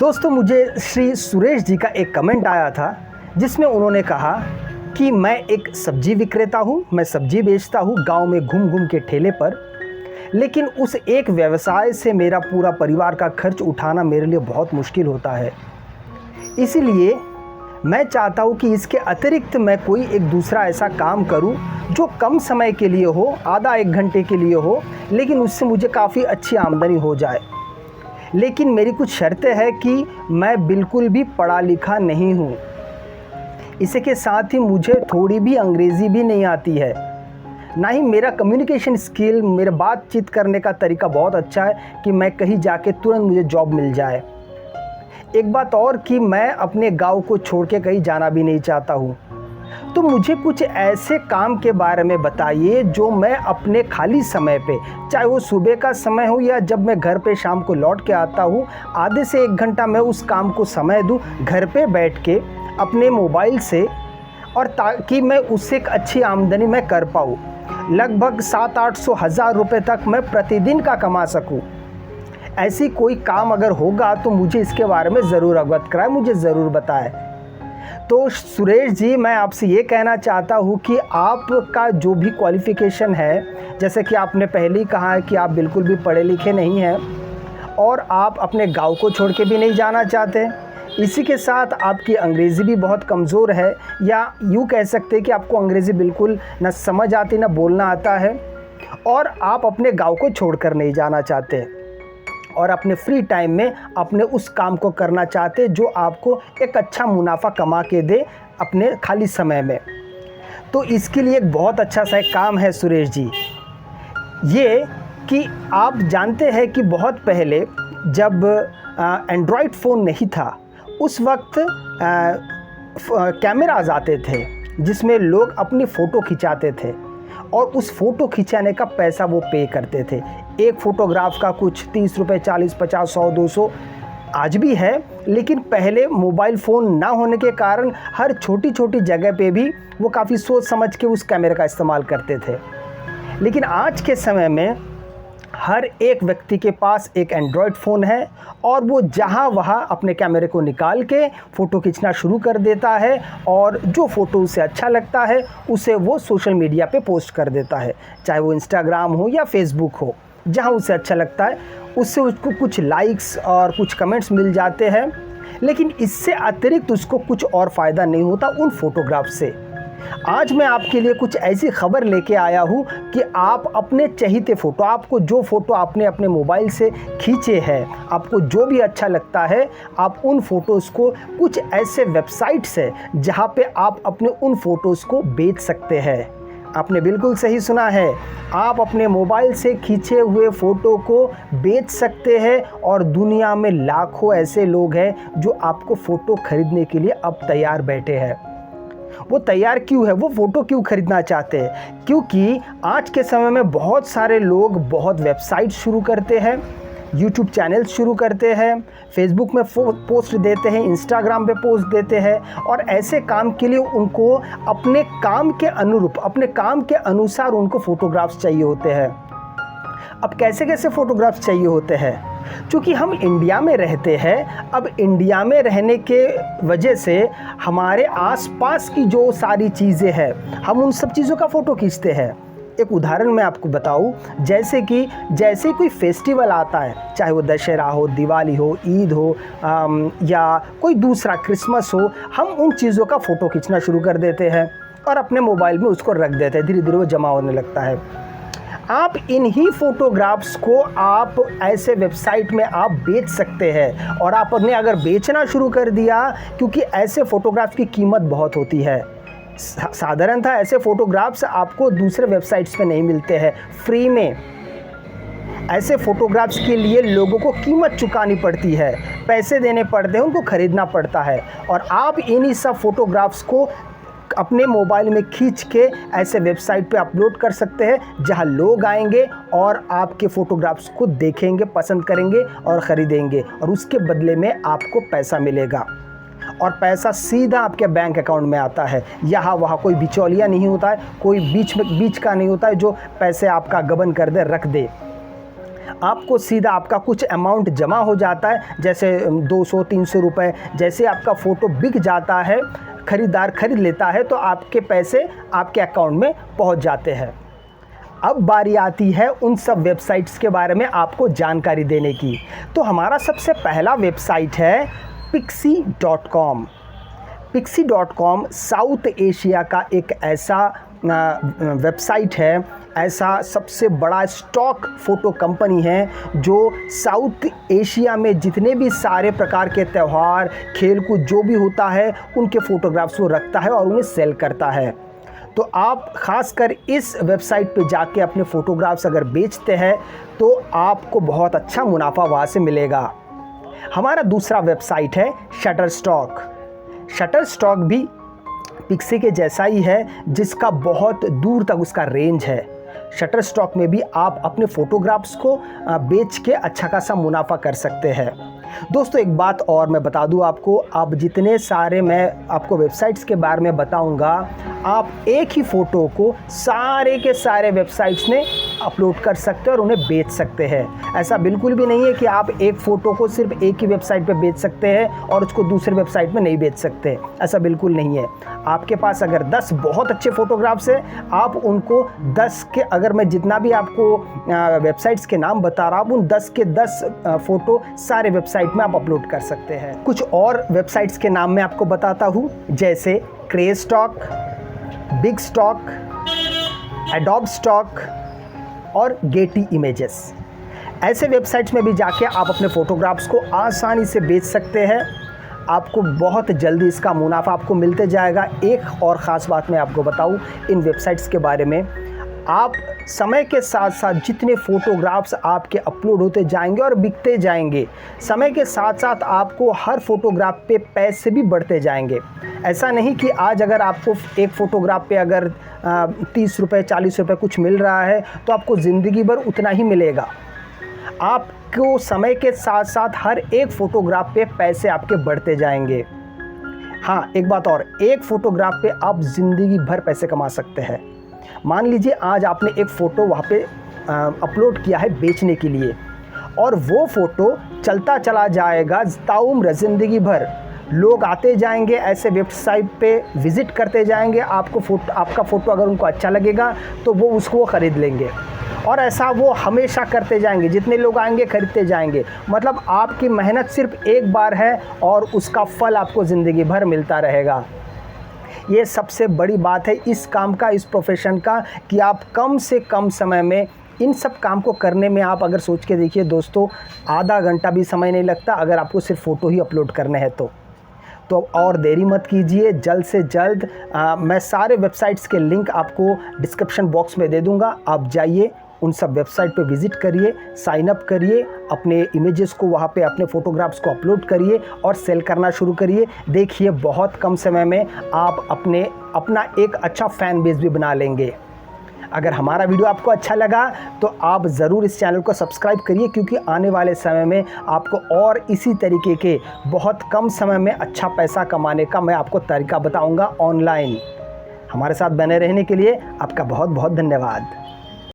दोस्तों, मुझे श्री सुरेश जी का एक कमेंट आया था जिसमें उन्होंने कहा कि मैं एक सब्जी विक्रेता हूँ, मैं सब्जी बेचता हूँ गांव में घूम घूम के ठेले पर, लेकिन उस एक व्यवसाय से मेरा पूरा परिवार का खर्च उठाना मेरे लिए बहुत मुश्किल होता है। इसीलिए मैं चाहता हूँ कि इसके अतिरिक्त मैं कोई एक दूसरा ऐसा काम करूँ जो कम समय के लिए हो, आधा एक घंटे के लिए हो, लेकिन उससे मुझे काफ़ी अच्छी आमदनी हो जाए। लेकिन मेरी कुछ शर्तें हैं कि मैं बिल्कुल भी पढ़ा लिखा नहीं हूँ। इसके साथ ही मुझे थोड़ी भी अंग्रेज़ी भी नहीं आती है, ना ही मेरा कम्युनिकेशन स्किल, मेरा बातचीत करने का तरीका बहुत अच्छा है कि मैं कहीं जाके तुरंत मुझे जॉब मिल जाए। एक बात और कि मैं अपने गांव को छोड़ के कहीं जाना भी नहीं चाहता हूँ। तो मुझे कुछ ऐसे काम के बारे में बताइए जो मैं अपने खाली समय पे, चाहे वो सुबह का समय हो या जब मैं घर पे शाम को लौट के आता हूँ, आधे से एक घंटा मैं उस काम को समय दूँ घर पे बैठ के अपने मोबाइल से, और ताकि मैं उससे एक अच्छी आमदनी मैं कर पाऊँ। लगभग 700-800 रुपये तक मैं प्रतिदिन का कमा सकूँ। ऐसी कोई काम अगर होगा तो मुझे इसके बारे में ज़रूर अवगत कराएं, मुझे ज़रूर बताएं। तो सुरेश जी, मैं आपसे ये कहना चाहता हूँ कि आपका जो भी क्वालिफ़िकेशन है, जैसे कि आपने पहले ही कहा है कि आप बिल्कुल भी पढ़े लिखे नहीं हैं और आप अपने गांव को छोड़ के भी नहीं जाना चाहते। इसी के साथ आपकी अंग्रेज़ी भी बहुत कमज़ोर है, या यूँ कह सकते हैं कि आपको अंग्रेज़ी बिल्कुल ना समझ आती ना बोलना आता है, और आप अपने गाँव को छोड़ कर नहीं जाना चाहते और अपने फ्री टाइम में अपने उस काम को करना चाहते जो आपको एक अच्छा मुनाफा कमा के दे अपने खाली समय में। तो इसके लिए एक बहुत अच्छा सा एक काम है सुरेश जी, ये कि आप जानते हैं कि बहुत पहले जब एंड्रॉयड फ़ोन नहीं था, उस वक्त कैमराज आते थे जिसमें लोग अपनी फ़ोटो खिंचाते थे और उस फ़ोटो खिंचाने का पैसा वो पे करते थे। एक फ़ोटोग्राफ का कुछ 30 रुपये, 40, 50, 100, 200 आज भी है, लेकिन पहले मोबाइल फ़ोन ना होने के कारण हर छोटी छोटी जगह पे भी वो काफ़ी सोच समझ के उस कैमरे का इस्तेमाल करते थे। लेकिन आज के समय में हर एक व्यक्ति के पास एक एंड्रॉयड फ़ोन है और वो जहाँ वहाँ अपने कैमरे को निकाल के फ़ोटो खींचना शुरू कर देता है, और जो फ़ोटो उसे अच्छा लगता है उसे वो सोशल मीडिया पे पोस्ट कर देता है, चाहे वो इंस्टाग्राम हो या फेसबुक हो। जहाँ उसे अच्छा लगता है उससे उसको कुछ लाइक्स और कुछ कमेंट्स मिल जाते हैं, लेकिन इससे अतिरिक्त उसको कुछ और फ़ायदा नहीं होता उन फ़ोटोग्राफ से। आज मैं आपके लिए कुछ ऐसी खबर लेके आया हूँ कि आप अपने चहीते फ़ोटो, आपको जो फ़ोटो आपने अपने मोबाइल से खींचे हैं, आपको जो भी अच्छा लगता है, आप उन फ़ोटोज़ को कुछ ऐसे वेबसाइट्स हैं जहाँ पे आप अपने उन फ़ोटोज़ को बेच सकते हैं। आपने बिल्कुल सही सुना है, आप अपने मोबाइल से खींचे हुए फ़ोटो को बेच सकते हैं, और दुनिया में लाखों ऐसे लोग हैं जो आपको फ़ोटो खरीदने के लिए अब तैयार बैठे हैं। वो तैयार क्यों है, वो फ़ोटो क्यों खरीदना चाहते हैं? क्योंकि आज के समय में बहुत सारे लोग बहुत वेबसाइट शुरू करते हैं, यूट्यूब चैनल शुरू करते हैं, फेसबुक में पोस्ट देते हैं, इंस्टाग्राम पे पोस्ट देते हैं, और ऐसे काम के लिए उनको अपने काम के अनुरूप, अपने काम के अनुसार उनको फ़ोटोग्राफ्स चाहिए होते हैं। अब कैसे कैसे फ़ोटोग्राफ्स चाहिए होते हैं? क्योंकि हम इंडिया में रहते हैं, अब इंडिया में रहने के वजह से हमारे आसपास की जो सारी चीज़ें हैं, हम उन सब चीज़ों का फ़ोटो खींचते हैं। एक उदाहरण मैं आपको बताऊं, जैसे कोई फेस्टिवल आता है, चाहे वो दशहरा हो, दिवाली हो, ईद हो, या कोई दूसरा क्रिसमस हो, हम उन चीज़ों का फ़ोटो खींचना शुरू कर देते हैं और अपने मोबाइल में उसको रख देते हैं। धीरे धीरे वो जमा होने लगता है। आप इन्हीं फ़ोटोग्राफ्स को आप ऐसे वेबसाइट में आप बेच सकते हैं, और आपने अगर बेचना शुरू कर दिया, क्योंकि ऐसे फ़ोटोग्राफ की कीमत बहुत होती है। साधारणतः ऐसे फ़ोटोग्राफ्स आपको दूसरे वेबसाइट्स पे नहीं मिलते हैं फ्री में। ऐसे फ़ोटोग्राफ्स के लिए लोगों को कीमत चुकानी पड़ती है, पैसे देने पड़ते हैं, उनको ख़रीदना पड़ता है, और आप इन्हीं सब फ़ोटोग्राफ्स को अपने मोबाइल में खींच के ऐसे वेबसाइट पे अपलोड कर सकते हैं जहां लोग आएंगे और आपके फ़ोटोग्राफ्स को देखेंगे, पसंद करेंगे और ख़रीदेंगे, और उसके बदले में आपको पैसा मिलेगा, और पैसा सीधा आपके बैंक अकाउंट में आता है। यहाँ वहाँ कोई बिचौलिया नहीं होता है, कोई बीच का नहीं होता है जो पैसे आपका गबन कर दे, रख दे। आपको सीधा आपका कुछ अमाउंट जमा हो जाता है, जैसे 200-300 रुपये। जैसे आपका फ़ोटो बिक जाता है, ख़रीदार ख़रीद लेता है, तो आपके पैसे आपके अकाउंट में पहुंच जाते हैं। अब बारी आती है उन सब वेबसाइट्स के बारे में आपको जानकारी देने की। तो हमारा सबसे पहला वेबसाइट है pixi.com। pixi.com साउथ एशिया का एक ऐसा वेबसाइट है, ऐसा सबसे बड़ा स्टॉक फ़ोटो कंपनी है जो साउथ एशिया में जितने भी सारे प्रकार के त्यौहार, खेलकूद जो भी होता है उनके फ़ोटोग्राफ्स वो रखता है और उन्हें सेल करता है। तो आप ख़ासकर इस वेबसाइट पे जाके अपने फ़ोटोग्राफ्स अगर बेचते हैं तो आपको बहुत अच्छा मुनाफा वहाँ से मिलेगा। हमारा दूसरा वेबसाइट है शटरस्टॉक। शटरस्टॉक भी पिक्सी के जैसा ही है, जिसका बहुत दूर तक उसका रेंज है। शटरस्टॉक में भी आप अपने फ़ोटोग्राफ्स को बेच के अच्छा खासा मुनाफा कर सकते हैं। दोस्तों एक बात और मैं बता दूं आपको, आप जितने सारे मैं आपको वेबसाइट्स के बारे में बताऊंगा, आप एक ही फ़ोटो को सारे के सारे वेबसाइट्स में अपलोड कर सकते हैं और उन्हें बेच सकते हैं। ऐसा बिल्कुल भी नहीं है कि आप एक फ़ोटो को सिर्फ एक ही वेबसाइट पे बेच सकते हैं और उसको दूसरे वेबसाइट में नहीं बेच सकते। ऐसा बिल्कुल नहीं है। आपके पास अगर 10 बहुत अच्छे फ़ोटोग्राफ्स हैं, आप उनको 10 के, अगर मैं जितना भी आपको वेबसाइट्स के नाम बता रहा हूँ, उन 10 के 10 फ़ोटो सारे वेबसाइट में आप अपलोड कर सकते हैं। कुछ और वेबसाइट्स के नाम मैं आपको बताता हूँ, जैसे क्रेस्टॉक, बिग स्टॉक, एडोब स्टॉक और गेटी इमेजेस। ऐसे वेबसाइट्स में भी जाके आप अपने फ़ोटोग्राफ्स को आसानी से बेच सकते हैं। आपको बहुत जल्दी इसका मुनाफा आपको मिलते जाएगा। एक और ख़ास बात मैं आपको बताऊं इन वेबसाइट्स के बारे में, आप समय के साथ साथ जितने फ़ोटोग्राफ्स आपके अपलोड होते जाएंगे और बिकते जाएंगे, समय के साथ साथ आपको हर फ़ोटोग्राफ पे पैसे भी बढ़ते जाएंगे। ऐसा नहीं कि आज अगर आपको एक फ़ोटोग्राफ पे अगर 30 रुपये 40 रुपये कुछ मिल रहा है तो आपको ज़िंदगी भर उतना ही मिलेगा। आपको समय के साथ साथ हर एक फ़ोटोग्राफ पे पैसे आपके बढ़ते जाएंगे। हाँ, एक बात और, एक फ़ोटोग्राफ पे आप ज़िंदगी भर पैसे कमा सकते हैं। मान लीजिए आज आपने एक फ़ोटो वहाँ पे अपलोड किया है बेचने के लिए, और वो फ़ोटो चलता चला जाएगा ताउम्र ज़िंदगी भर। लोग आते जाएंगे, ऐसे वेबसाइट पे विज़िट करते जाएंगे, आपका फ़ोटो अगर उनको अच्छा लगेगा तो वो उसको ख़रीद लेंगे, और ऐसा वो हमेशा करते जाएंगे। जितने लोग आएंगे खरीदते जाएंगे। मतलब आपकी मेहनत सिर्फ एक बार है और उसका फल आपको ज़िंदगी भर मिलता रहेगा। ये सबसे बड़ी बात है इस काम का, इस प्रोफेशन का, कि आप कम से कम समय में इन सब काम को करने में, आप अगर सोच के देखिए दोस्तों, आधा घंटा भी समय नहीं लगता अगर आपको सिर्फ फ़ोटो ही अपलोड करने हैं तो और देरी मत कीजिए, जल्द से जल्द। मैं सारे वेबसाइट्स के लिंक आपको डिस्क्रिप्शन बॉक्स में दे दूंगा। आप जाइए, उन सब वेबसाइट पे विज़िट करिए, साइन अप करिए, अपने इमेजेस को वहाँ पे, अपने फ़ोटोग्राफ्स को अपलोड करिए और सेल करना शुरू करिए। देखिए बहुत कम समय में आप अपना एक अच्छा फ़ैन बेस भी बना लेंगे। अगर हमारा वीडियो आपको अच्छा लगा तो आप ज़रूर इस चैनल को सब्सक्राइब करिए, क्योंकि आने वाले समय में आपको और इसी तरीके के बहुत कम समय में अच्छा पैसा कमाने का मैं आपको तरीका बताऊंगा ऑनलाइन। हमारे साथ बने रहने के लिए आपका बहुत बहुत धन्यवाद।